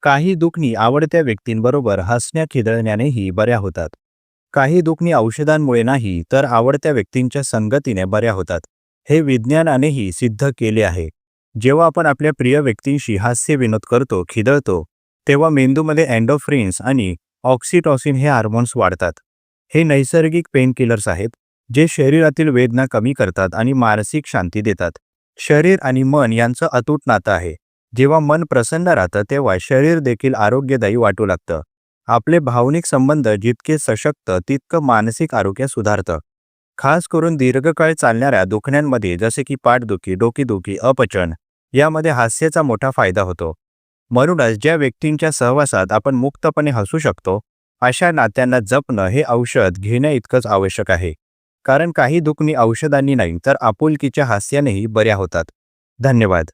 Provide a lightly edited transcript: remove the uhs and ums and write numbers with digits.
काही दुखणी आवडत्या व्यक्तींबरोबर हसण्या खिदळण्यानेही बऱ्या होतात. काही दुखणी औषधांमुळे नाही तर आवडत्या व्यक्तींच्या संगतीने बऱ्या होतात. हे विज्ञानानेही सिद्ध केले आहे. जेव्हा आपण आपल्या प्रिय व्यक्तींशी हास्य विनोद करतो, खिदळतो, तेव्हा मेंदूमध्ये एंडोफ्रिन्स आणि ऑक्सिटॉसिन हे हार्मोन्स वाढतात. हे नैसर्गिक पेनकिलर्स आहेत, जे शरीरातील वेदना कमी करतात आणि मानसिक शांती देतात. शरीर आणि मन यांचं अतूट नातं आहे. जेव्हा मन प्रसन्न राहतं तेव्हा शरीर देखील आरोग्यदायी वाटू लागतं. आपले भावनिक संबंध जितके सशक्त तितकं मानसिक आरोग्य सुधारतं. खास करून दीर्घकाळ चालणाऱ्या दुखण्यांमध्ये जसे की पाठदुखी, डोकेदुखी, अपचन यामध्ये हास्याचा मोठा फायदा होतो. म्हणूनच ज्या व्यक्तींच्या सहवासात आपण मुक्तपणे हसू शकतो, अशा नात्यांना जपणं हे औषध घेण्याइतकंच आवश्यक आहे. कारण काही दुखणी औषधांनी नाही तर आपुलकीच्या हास्यानेही बऱ्या होतात. धन्यवाद.